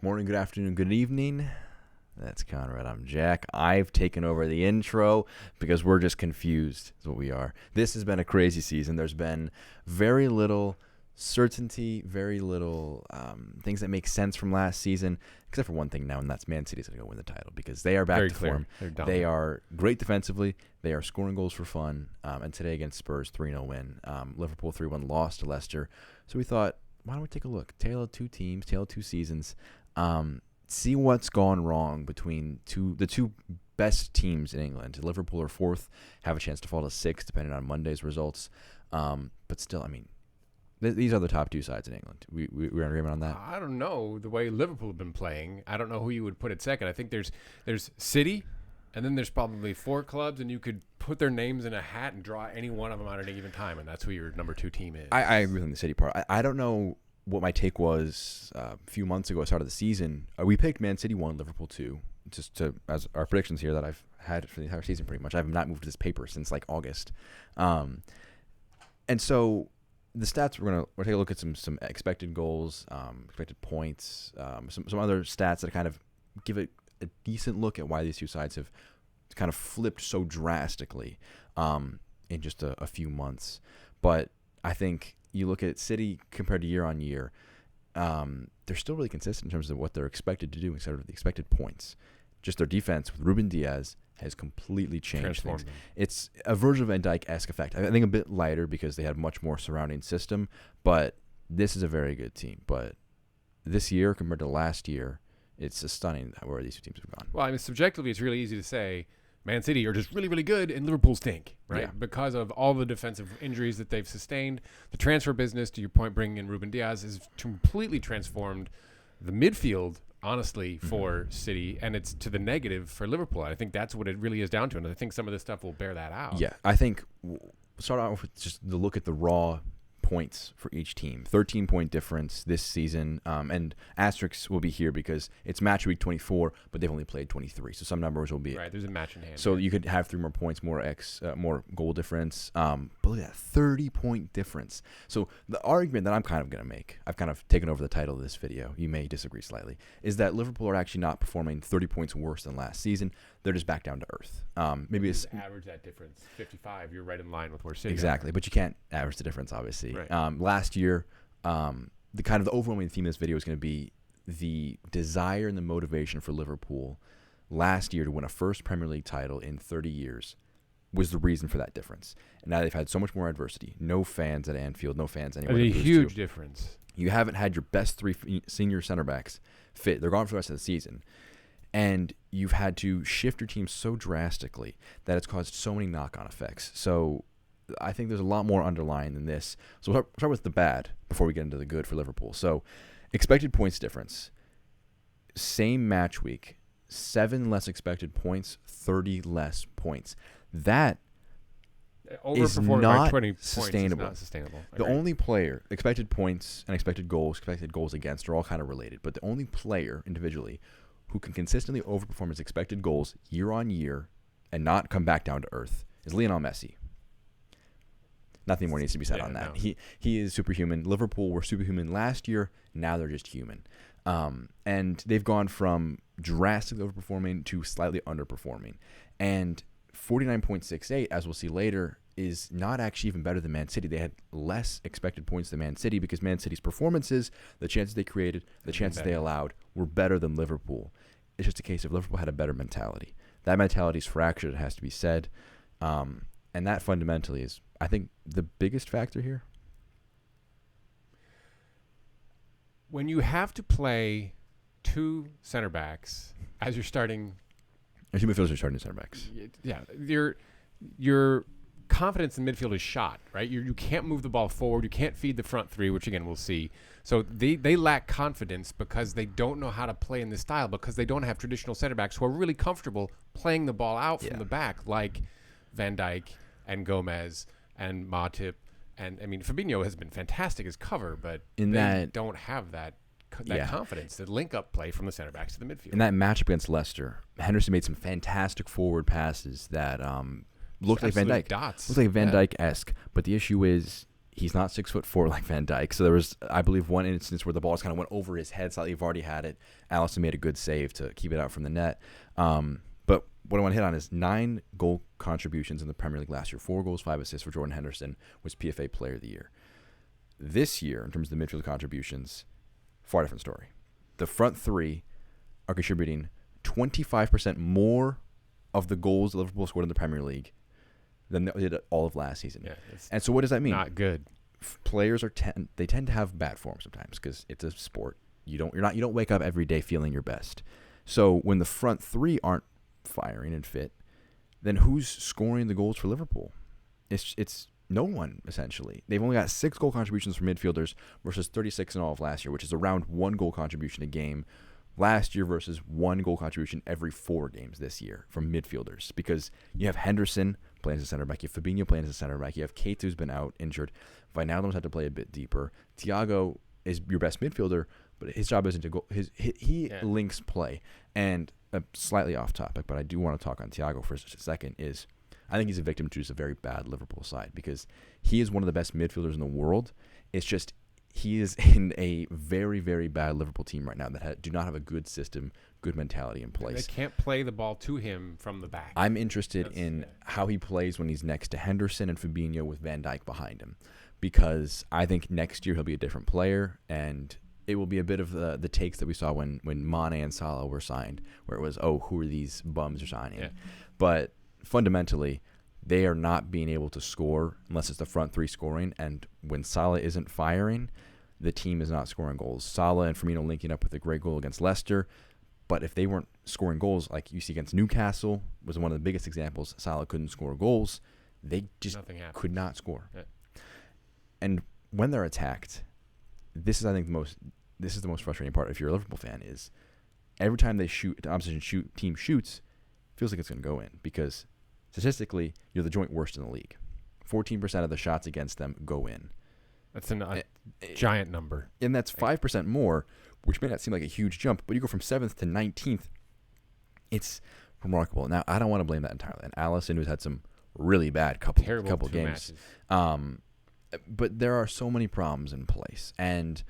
Good morning, good afternoon, good evening. That's Conrad. I'm Jack. I've taken over the intro because we're just confused is what we are. This has been a crazy season. There's been very little certainty, very little things that make sense from last season, except for one thing now, and that's Man City's going to go win the title because they are back to form. They are great defensively. They are scoring goals for fun. And today against Spurs, 3-0 win. Liverpool 3-1 loss to Leicester. So we thought, why don't we take a look? Tale of two teams, tale of two seasons. See what's gone wrong between the two best teams in England. Liverpool are fourth, have a chance to fall to sixth depending on Monday's results. But still, I mean, these are the top two sides in England. We're in agreement on that. I don't know the way Liverpool have been playing. I don't know who you would put at second. I think there's City, and then there's probably four clubs, and you could put their names in a hat and draw any one of them out at any given time, and that's who your number two team is. I agree with the City part. I don't know what my take was a few months ago at the start of the season. We picked Man City 1, Liverpool 2, as our predictions here that I've had for the entire season pretty much. I have not moved to this paper since like August. And so the stats, we're take a look at some expected goals, expected points, some other stats that kind of give it a decent look at why these two sides have kind of flipped so drastically in just a few months. But I think you look at City compared to year on year, they're still really consistent in terms of what they're expected to do instead of the expected points. Just their defense with Ruben Diaz has completely changed things. It's a version of Van Dijk-esque effect. I think a bit lighter because they had much more surrounding system, but this is a very good team. But this year compared to last year, it's stunning where these two teams have gone. Well, I mean, subjectively, it's really easy to say Man City are just really, really good and Liverpool stink, right? Yeah. Because of all the defensive injuries that they've sustained. The transfer business, to your point, bringing in Ruben Diaz, has completely transformed the midfield, honestly, for City, and it's to the negative for Liverpool. I think that's what it really is down to, and I think some of this stuff will bear that out. Yeah, I think start off with just the look at the raw points for each team. 13-point difference this season, and asterisks will be here because it's match week 24, but they've only played 23, so some numbers will be right. There's a match in hand. So you could have 3 more points, more goal difference. But look at that, 30-point difference. So the argument that I'm kind of going to make, I've kind of taken over the title of this video, you may disagree slightly, is that Liverpool are actually not performing 30 points worse than last season. They're just back down to earth. Maybe it's average that difference, 55. You're right in line with where City exactly, are. But you can't average the difference, obviously. Right. Last year, the kind of the overwhelming theme of this video is going to be the desire and the motivation for Liverpool last year to win a first Premier League title in 30 years was the reason for that difference. And now they've had so much more adversity. No fans at Anfield, no fans anywhere. A huge difference. You haven't had your best 3 senior center backs fit. They're gone for the rest of the season. And you've had to shift your team so drastically that it's caused so many knock-on effects. So I think there's a lot more underlying than this. So we'll start with the bad before we get into the good for Liverpool. So expected points difference. Same match week, 7 less expected points, 30 less points. That is not sustainable. The only player, expected points and expected goals against are all kind of related, but the only player individually who can consistently overperform his expected goals year on year and not come back down to earth is Lionel Messi. Nothing more needs to be said on that. No. He is superhuman. Liverpool were superhuman last year. Now they're just human. And they've gone from drastically overperforming to slightly underperforming. And 49.68, as we'll see later, is not actually even better than Man City. They had less expected points than Man City because Man City's performances, the chances they created, the chances they allowed, were better than Liverpool. It's just a case of Liverpool had a better mentality. That mentality is fractured, it has to be said. And that fundamentally is, I think, the biggest factor here. When you have to play 2 center backs as you're starting, or 2 midfielders are starting center backs. Yeah, your confidence in midfield is shot, right? You can't move the ball forward. You can't feed the front 3, which again we'll see. So they lack confidence because they don't know how to play in this style because they don't have traditional center backs who are really comfortable playing the ball out from the back, like Van Dijk and Gomez and Matip. And I mean, Fabinho has been fantastic as cover, but they don't have that confidence, the link-up play from the center backs to the midfield. In that matchup against Leicester, Henderson made some fantastic forward passes that looked like Van Dijk. Dots. Looked like Van Dijk-esque. But the issue is he's not 6'4" like Van Dijk. So there was, I believe, one instance where the ball just kind of went over his head slightly. You've already had it. Allison made a good save to keep it out from the net. But what I want to hit on is 9 goal contributions in the Premier League last year. 4 goals, 5 assists for Jordan Henderson, was PFA Player of the Year. This year, in terms of the midfield contributions, far different story. The front 3 are contributing 25% more of the goals Liverpool scored in the Premier League than they did all of last season. Yeah, and so what does that mean? Not good. Players tend to have bad form sometimes because it's a sport. You don't wake up every day feeling your best. So when the front 3 aren't firing and fit, then who's scoring the goals for Liverpool? It's no one, essentially. They've only got 6 goal contributions from midfielders versus 36 in all of last year, which is around 1 goal contribution a game last year versus 1 goal contribution every 4 games this year from midfielders. Because you have Henderson playing as a center back, you have Fabinho playing as a center back, you have Keita who's been out injured, Wijnaldum's had to play a bit deeper, Thiago is your best midfielder, but his job isn't to go. He links play. And slightly off topic, but I do want to talk on Thiago for just a second, is I think he's a victim to just a very bad Liverpool side because he is one of the best midfielders in the world. It's just he is in a very, very bad Liverpool team right now that do not have a good system, good mentality in place. They can't play the ball to him from the back. I'm interested in how he plays when he's next to Henderson and Fabinho with Van Dijk behind him, because I think next year he'll be a different player, and it will be a bit of the takes that we saw when Mane and Salah were signed, where it was, oh, who are these bums you're signing? Yeah. But fundamentally, they are not being able to score unless it's the front 3 scoring, and when Salah isn't firing, the team is not scoring goals. Salah and Firmino linking up with a great goal against Leicester, but if they weren't scoring goals, like you see against Newcastle, was one of the biggest examples, Salah couldn't score goals. They just could not score. Yeah. And when they're attacked, this is, I think, the most frustrating part if you're a Liverpool fan, is every time they shoot, the opposition team shoots, it feels like it's going to go in, because statistically, you're the joint worst in the league. 14% of the shots against them go in. That's a giant number. And that's 5% more, which may not seem like a huge jump, but you go from 7th to 19th. It's remarkable. Now, I don't want to blame that entirely. And Allison, who's had some really bad couple games. But there are so many problems in place. And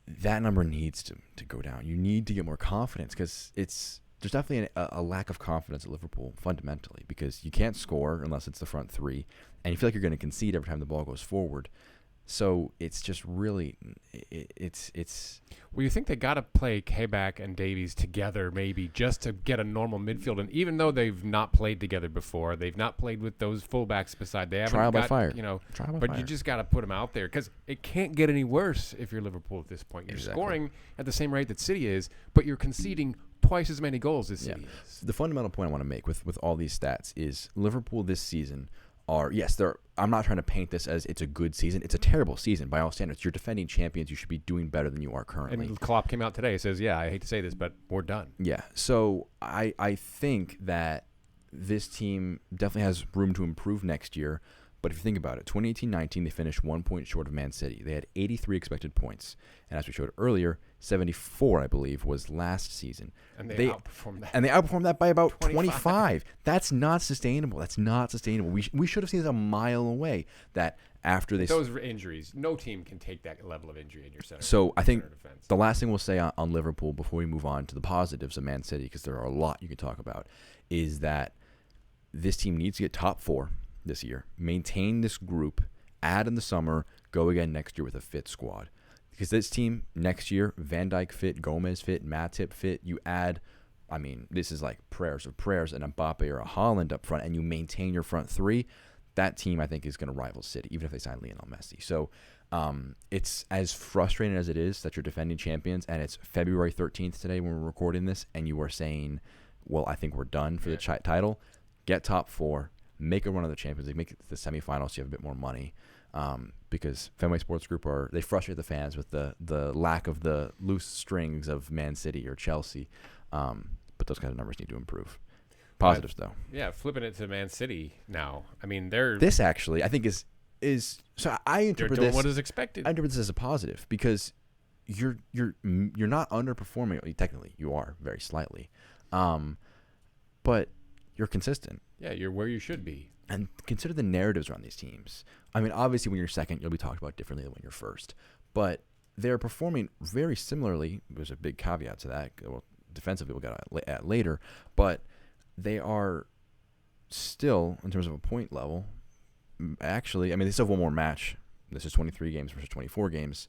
that number needs to go down. You need to get more confidence, because there's definitely a lack of confidence at Liverpool fundamentally, because you can't score unless it's the front 3, and you feel like you're going to concede every time the ball goes forward. So it's just really, it's. Well, you think they got to play Kabak and Davies together maybe just to get a normal midfield, and even though they've not played together before, they've not played with those fullbacks beside. They haven't trial by fire, but you just got to put them out there, because it can't get any worse if you're Liverpool at this point. You're scoring at the same rate that City is, but you're conceding twice as many goals as City is. The fundamental point I want to make with all these stats is Liverpool this season I'm not trying to paint this as it's a good season. It's a terrible season by all standards. You're defending champions. You should be doing better than you are currently. And Klopp came out today and says, I hate to say this, but we're done. Yeah. So I think that this team definitely has room to improve next year. But if you think about it, 2018-19, they finished 1 point short of Man City. They had 83 expected points. And as we showed earlier, 74, I believe, was last season. And they outperformed that. And they outperformed that by about 25. That's not sustainable. We should have seen this a mile away. That after they... Those injuries, no team can take that level of injury in your center. So I think the last thing we'll say on Liverpool before we move on to the positives of Man City, because there are a lot you can talk about, is that this team needs to get top 4 this year, maintain this group, add in the summer, go again next year with a fit squad. Because this team next year, Van Dijk fit, Gomez fit, Matip fit, you add, this is like prayers of prayers, an Mbappe or a Haaland up front, and you maintain your front 3, that team I think is going to rival City, even if they sign Lionel Messi. So it's as frustrating as it is that you're defending champions, and it's February 13th today when we're recording this, and you are saying, well, I think we're done for the title. Get top 4. Make a run of the Champions League, make it to the semifinals so you have a bit more money, because Fenway Sports Group they frustrate the fans with the lack of the loose strings of Man City or Chelsea, but those kind of numbers need to improve. Positives, though. Yeah, flipping it to Man City now. They're... This actually, I think, is so I interpret this... what is expected. I interpret this as a positive, because you're not underperforming. Technically, you are very slightly, but you're consistent. Yeah, you're where you should be. And consider the narratives around these teams. I mean, obviously, when you're second, you'll be talked about differently than when you're first. But they're performing very similarly. There's a big caveat to that. Well, defensively, we'll get at later. But they are still, in terms of a point level, actually, I mean, they still have one more match. This is 23 games versus 24 games.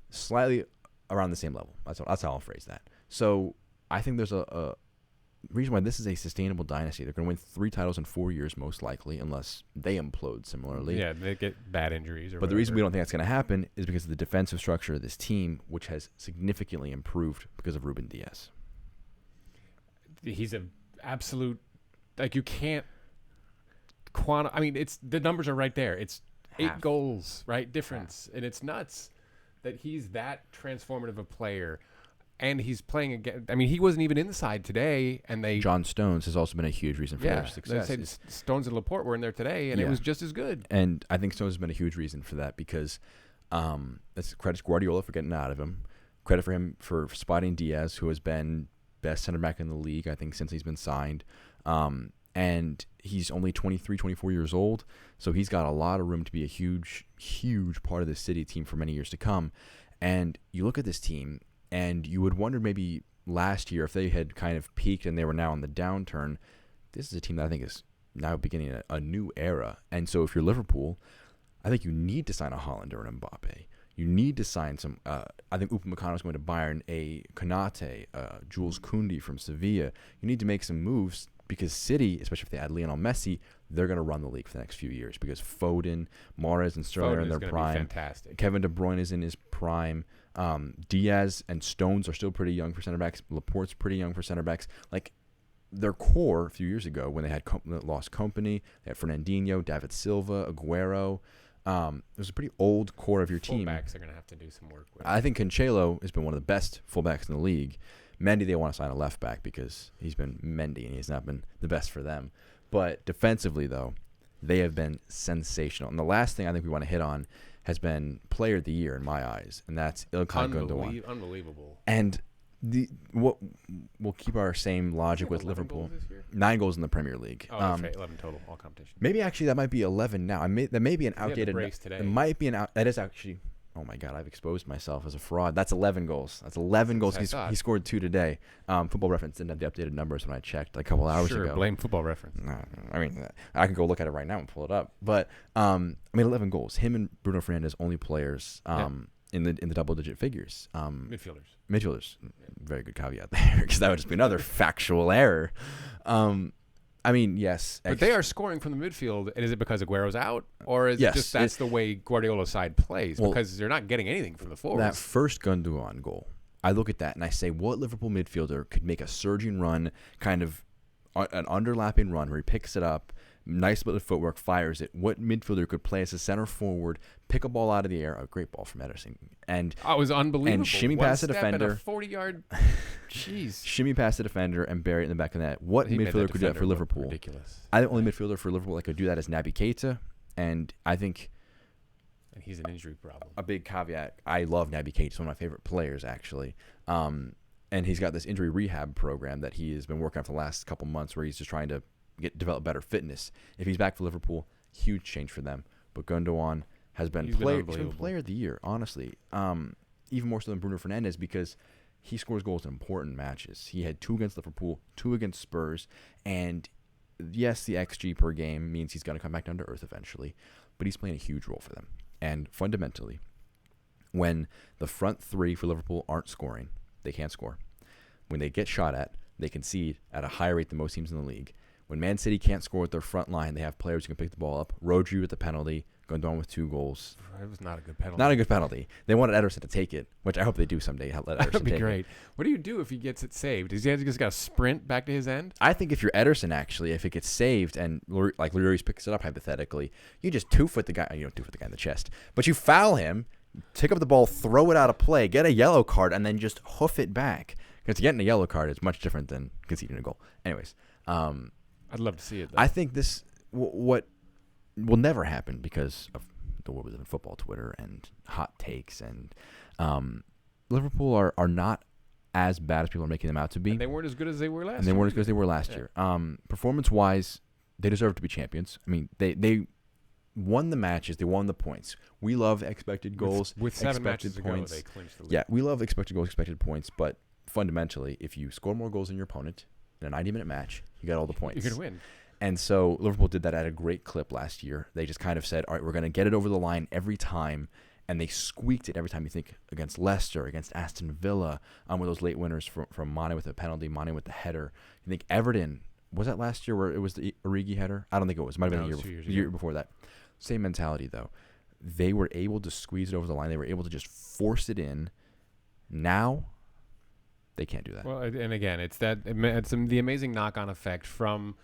Slightly around the same level. That's how I'll phrase that. So I think there's a reason why this is a sustainable dynasty. They're going to win 3 titles in 4 years, most likely, unless they implode similarly. Yeah, they get bad injuries. But the reason we don't think that's going to happen is because of the defensive structure of this team, which has significantly improved because of Ruben Diaz. He's an absolute, like, you can't I mean, it's the numbers are right there. It's 8 goals, right, difference, and it's nuts that he's that transformative a player. And he's playing again. I mean, he wasn't even inside today, and John Stones has also been a huge reason for their success. They said Stones and Laporte were in there today, and it was just as good. And I think Stones has been a huge reason for that because that's credit to Guardiola for getting out of him. Credit for him for spotting Diaz, who has been best center back in the league, I think, since he's been signed. And he's only 23, 24 years old, so he's got a lot of room to be a huge, huge part of the City team for many years to come. And you look at this team, and you would wonder maybe last year if they had kind of peaked and they were now on the downturn. This is a team that I think is now beginning a new era. And so if you're Liverpool, I think you need to sign a Haaland or an Mbappe. You need to sign some. I think Upamecano is going to Bayern, a Konate, Jules Koundé from Sevilla. You need to make some moves because City, especially if they add Lionel Messi, they're going to run the league for the next few years because Foden, Mahrez, and Sterling are in their prime. Fantastic. Kevin De Bruyne is in his prime. Diaz and Stones are still pretty young for center backs. Laporte's pretty young for center backs. Like their core a few years ago when they had lost company, they had Fernandinho, David Silva, Aguero. There's a pretty old core of your team. Fullbacks are going to have to do some work with. I think Cancelo has been one of the best fullbacks in the league. Mendy, they want to sign a left back because he's been Mendy and he's not been the best for them. But defensively, though, they have been sensational. And the last thing I think we want to hit on has been Player of the Year in my eyes, and that's Ilkay Gundogan. Unbelievable. And we'll keep our same logic with Liverpool. 9 goals in the Premier League. Oh, that's right. 11 total, all competition. Maybe actually that might be 11 now. That may be an outdated. Today. It might be that is actually. Oh my God, I've exposed myself as a fraud. That's 11 goals. That's 11 goals. He scored 2 today. Football Reference didn't have the updated numbers when I checked a couple hours ago. Blame Football Reference. I mean, I can go look at it right now and pull it up. But I mean, 11 goals. Him and Bruno Fernandes only players in the double-digit figures. Midfielders. Very good caveat there because that would just be another factual error. I mean, yes. But they are scoring from the midfield. And is it because Aguero's out? Or is it just that's the way Guardiola's side plays? Because they're not getting anything from the forwards. That first Gundogan goal, I look at that and I say, what Liverpool midfielder could make a surging run, kind of an underlapping run where he picks it up, nice bit of footwork, fires it. What midfielder could play as a center forward, pick a ball out of the air, a great ball from Ederson, and it was unbelievable. And shimmy past the defender, 40-yard, jeez, shimmy past the defender and bury it in the back of the net. What midfielder could do that for Liverpool? Ridiculous. I think the only midfielder for Liverpool that could do that is Naby Keita, and I think. And he's an injury problem. A big caveat. I love Naby Keita. He's one of my favorite players, actually. And he's got this injury rehab program that he has been working on for the last couple months where he's just trying to develop better fitness. If he's back for Liverpool, huge change for them. But Gundogan has been player of the year, honestly. Even more so than Bruno Fernandes because he scores goals in important matches. He had 2 against Liverpool, 2 against Spurs, and yes, the XG per game means he's going to come back down to earth eventually, but he's playing a huge role for them. And fundamentally, when the front 3 for Liverpool aren't scoring, they can't score. When they get shot at, they concede at a higher rate than most teams in the league. When Man City can't score with their front line, they have players who can pick the ball up. Rodri with the penalty, Gundogan with 2 goals. It was not a good penalty. Not a good penalty. They wanted Ederson to take it, which I hope they do someday. Let Ederson That'd be take great. It. What do you do if he gets it saved? Does he just got to sprint back to his end? I think if you're Ederson, actually, if it gets saved and like Lloris picks it up hypothetically, you just 2-foot the guy. You don't 2-foot the guy in the chest, but you foul him, pick up the ball, throw it out of play, get a yellow card, and then just hoof it back. Because getting a yellow card is much different than conceding a goal. Anyways, I'd love to see it, though. I think this what will never happen because of the world we live in, football Twitter and hot takes, and Liverpool are not as bad as people are making them out to be. And they weren't as good as they were last year. And they weren't as good as they were last year. Performance-wise, they deserve to be champions. I mean, they won the matches. They won the points. We love expected goals. With 7 expected matches points. ago, they clinched the league. Yeah, we love expected goals, expected points. But fundamentally, if you score more goals than your opponent in a 90-minute match, you got all the points. You're going to win. And so Liverpool did that at a great clip last year. They just kind of said, all right, we're going to get it over the line every time. And they squeaked it every time. You think against Leicester, against Aston Villa, with those late winners from Mane with a penalty, Mane with the header. You think Everton, was that last year where it was the Origi header? I don't think it was. It might have been a year before that. Same mentality, though. They were able to squeeze it over the line. They were able to just force it in. Now, they can't do that. Well, and again, it's the amazing knock-on effect from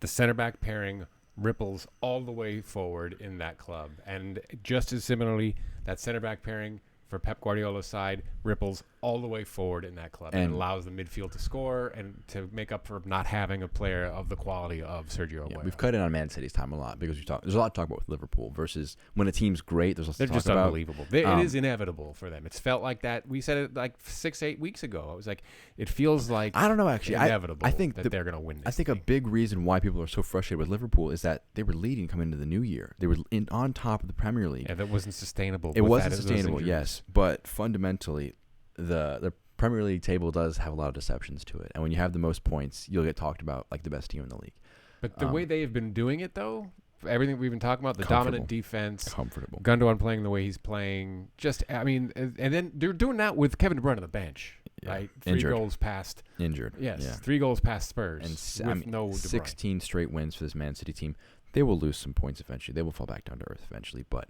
the center back pairing ripples all the way forward in that club. And just as similarly, that center back pairing for Pep Guardiola's side ripples all the way forward in that club and allows the midfield to score and to make up for not having a player of the quality of Sergio Aguero. We've cut in on Man City's time a lot because there's a lot to talk about with Liverpool versus when a team's great, there's lots to talk about. They're just unbelievable. It is inevitable for them. It's felt like that. We said it like 6-8 weeks ago. It was like, it feels like I don't know, actually. Inevitable I think that they're going to win this I think thing. a big reason why people are so frustrated with Liverpool is that they were leading coming into the new year. They were on top of the Premier League. Yeah, that wasn't sustainable. It wasn't sustainable, yes. But fundamentally, the Premier League table does have a lot of deceptions to it. And when you have the most points, you'll get talked about like the best team in the league. But the way they have been doing it, though, everything we've been talking about, the dominant defense, comfortable. Gundogan playing the way he's playing, and then they're doing that with Kevin De Bruyne on the bench, right? 3 goals past. Injured. Yes, yeah. 3 goals past Spurs and no De Bruyne. 16 straight wins for this Man City team. They will lose some points eventually. They will fall back down to earth eventually, but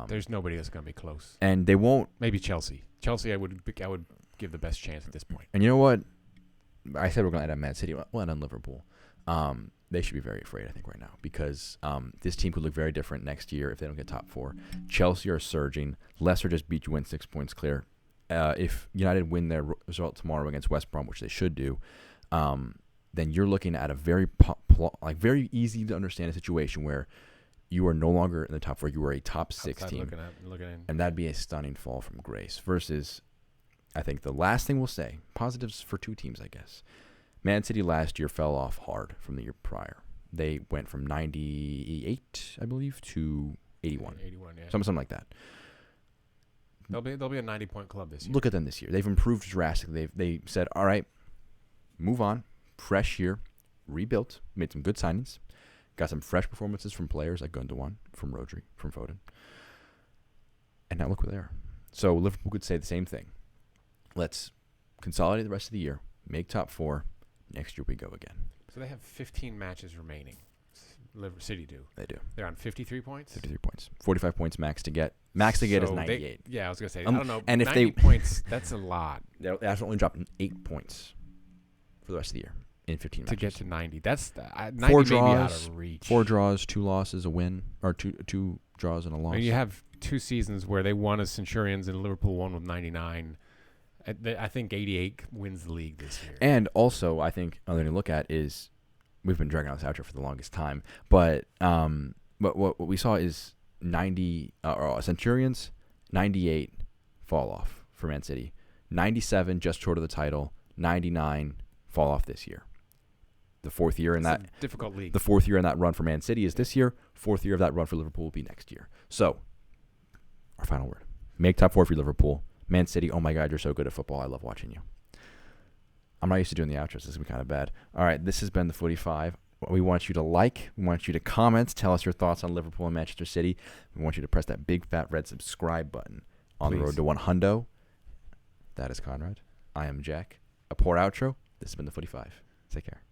there's nobody that's going to be close. And they won't. Maybe Chelsea. Chelsea, I would give the best chance at this point. And you know what? I said we're going to end on Man City. We'll end on Liverpool. They should be very afraid, I think, right now because this team could look very different next year if they don't get top 4. Chelsea are surging. Leicester just beat you in 6 points clear. If United win their result tomorrow against West Brom, which they should do, then you're looking at a very very easy to understand a situation where you are no longer in the top 4. You are a top 6 team. Looking in. And that'd be a stunning fall from grace versus, I think the last thing we'll say, positives for 2 teams, I guess. Man City last year fell off hard from the year prior. They went from 98, I believe, to 81. 81, yeah. Something like that. They'll be a 90-point club this year. Look at them this year. They've improved drastically. They said, all right, move on. Fresh year. Rebuilt. Made some good signings. Got some fresh performances from players like Gundogan, from Rodri, from Foden. And now look where they are. So Liverpool could say the same thing. Let's consolidate the rest of the year. Make top 4. Next year we go again. So they have 15 matches remaining. City do. They do. They're on 53 points? 53 points. 45 points max to get. Max to get is 98. I was going to say, I don't know. And if 90 points, that's a lot. They have to only drop 8 points for the rest of the year in 15 matches. To get to 90. That's 90 4 may draws, be out of reach. 4 draws, 2 losses, a win, or two draws and a loss. I mean, you have 2 seasons where they won as Centurions and Liverpool won with 99. I think 88 wins the league this year. And also, I think another thing to look at is we've been dragging out this outro for the longest time, but what we saw is 90 Centurions, 98 fall off for Man City, 97 just short of the title, 99 fall off this year. The 4th year in it's that a difficult league. The 4th year in that run for Man City is this year. 4th year of that run for Liverpool will be next year. So, our final word: make top 4 for Liverpool. Man City, oh my God, you're so good at football. I love watching you. I'm not used to doing the outros. This is going to be kind of bad. All right, this has been the 45. We want you to like. We want you to comment. Tell us your thoughts on Liverpool and Manchester City. We want you to press that big, fat, red subscribe button on the road to 100. That is Conrad. I am Jack. A poor outro. This has been the 45. Take care.